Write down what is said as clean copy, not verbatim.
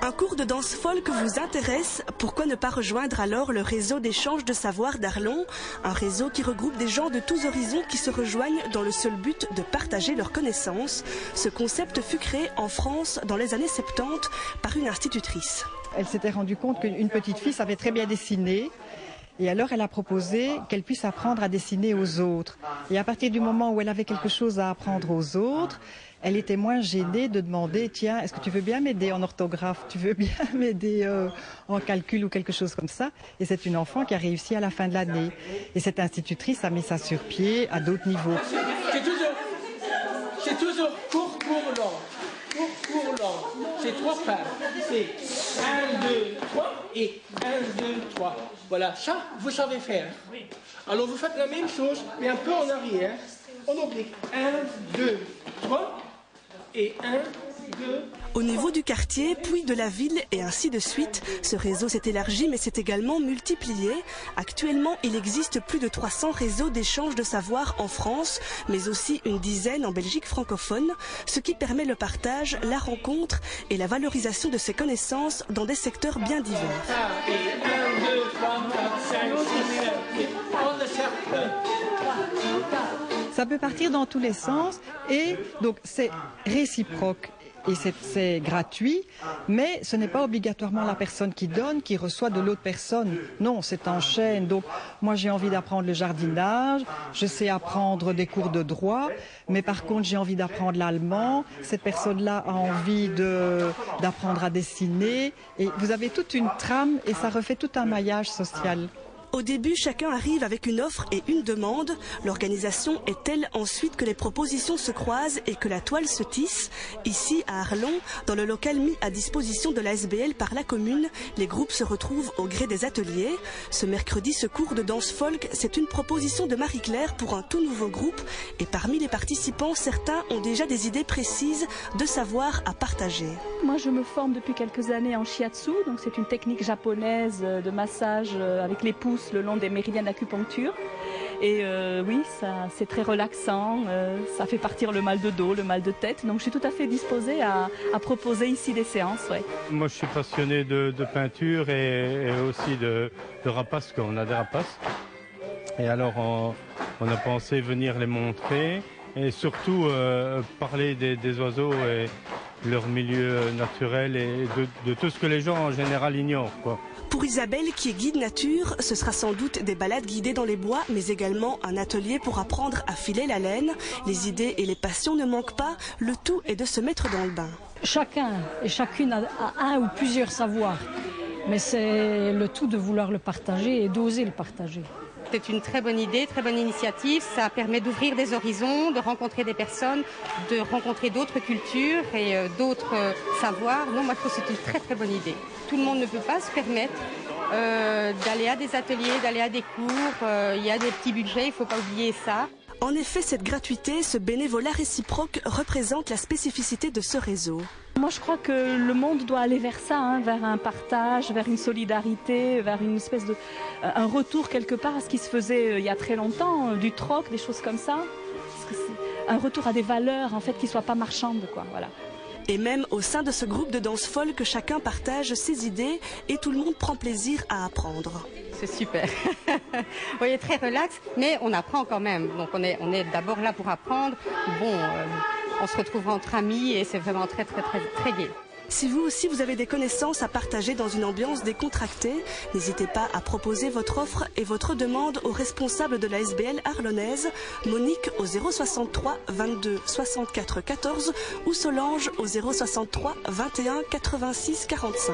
Un cours de danse folk vous intéresse? Pourquoi ne pas rejoindre alors le réseau d'échange de savoir d'Arlon? Un réseau qui regroupe des gens de tous horizons qui se rejoignent dans le seul but de partager leurs connaissances. Ce concept fut créé en France dans les années 70 par une institutrice. Elle s'était rendue compte qu'une petite fille savait très bien dessiner. Et alors elle a proposé qu'elle puisse apprendre à dessiner aux autres. Et à partir du moment où elle avait quelque chose à apprendre aux autres, elle était moins gênée de demander, tiens, est-ce que tu veux bien m'aider en orthographe? Tu veux bien m'aider en calcul ou quelque chose comme ça? Et c'est une enfant qui a réussi à la fin de l'année. Et cette institutrice a mis ça sur pied à d'autres niveaux. C'est toujours court, long. Court, long. C'est 3 pas. C'est 1, 2, 3 et 1, 2, 3. Voilà, ça, vous savez faire. Oui. Alors vous faites la même chose, mais un peu en arrière. En oblique. 1, 2, 3 et 1, 2. Au niveau du quartier, puis de la ville et ainsi de suite, ce réseau s'est élargi mais s'est également multiplié. Actuellement, il existe plus de 300 réseaux d'échange de savoir en France, mais aussi une dizaine en Belgique francophone, ce qui permet le partage, la rencontre et la valorisation de ces connaissances dans des secteurs bien divers. Et 1, 2, 3, 4, 5, 6, 7, on le cercle. Ça peut partir dans tous les sens et donc c'est réciproque. Et c'est gratuit, mais ce n'est pas obligatoirement la personne qui donne, qui reçoit de l'autre personne. Non, c'est en chaîne. Donc, moi, j'ai envie d'apprendre le jardinage, je sais apprendre des cours de droit, mais par contre, j'ai envie d'apprendre l'allemand. Cette personne-là a envie d'apprendre à dessiner. Et vous avez toute une trame et ça refait tout un maillage social. Au début, chacun arrive avec une offre et une demande. L'organisation est telle ensuite que les propositions se croisent et que la toile se tisse. Ici, à Arlon, dans le local mis à disposition de l'ASBL par la commune, les groupes se retrouvent au gré des ateliers. Ce mercredi, ce cours de danse folk, c'est une proposition de Marie-Claire pour un tout nouveau groupe. Et parmi les participants, certains ont déjà des idées précises de savoir à partager. Moi, je me forme depuis quelques années en shiatsu, donc c'est une technique japonaise de massage avec les pouces le long des méridiens d'acupuncture. Et oui, c'est très relaxant, ça fait partir le mal de dos, le mal de tête. Donc je suis tout à fait disposée à proposer ici des séances. Ouais. Moi je suis passionné de peinture et aussi de rapaces, quand on a des rapaces. Et alors on a pensé venir les montrer et surtout parler des oiseaux et leur milieu naturel et de tout ce que les gens en général ignorent, quoi. Pour Isabelle, qui est guide nature, ce sera sans doute des balades guidées dans les bois, mais également un atelier pour apprendre à filer la laine. Les idées et les passions ne manquent pas, le tout est de se mettre dans le bain. Chacun et chacune a un ou plusieurs savoirs, mais c'est le tout de vouloir le partager et d'oser le partager. C'est une très bonne idée, très bonne initiative. Ça permet d'ouvrir des horizons, de rencontrer des personnes, de rencontrer d'autres cultures et d'autres savoirs. Non, moi je trouve que c'est une très très bonne idée. Tout le monde ne peut pas se permettre d'aller à des ateliers, d'aller à des cours. Il y a des petits budgets, il ne faut pas oublier ça. En effet, cette gratuité, ce bénévolat réciproque représente la spécificité de ce réseau. Moi, je crois que le monde doit aller vers ça, hein, vers un partage, vers une solidarité, vers une espèce de un retour quelque part à ce qui se faisait il y a très longtemps, du troc, des choses comme ça. Parce que c'est un retour à des valeurs en fait qui soient pas marchandes, quoi. Voilà. Et même au sein de ce groupe de danse folk, chacun partage ses idées et tout le monde prend plaisir à apprendre. C'est super. Vous voyez, très relax, mais on apprend quand même. Donc on est d'abord là pour apprendre. Bon, on se retrouve entre amis et c'est vraiment très gai. Si vous aussi vous avez des connaissances à partager dans une ambiance décontractée, n'hésitez pas à proposer votre offre et votre demande aux responsables de la SBL arlonnaise, Monique au 063 22 64 14 ou Solange au 063 21 86 45.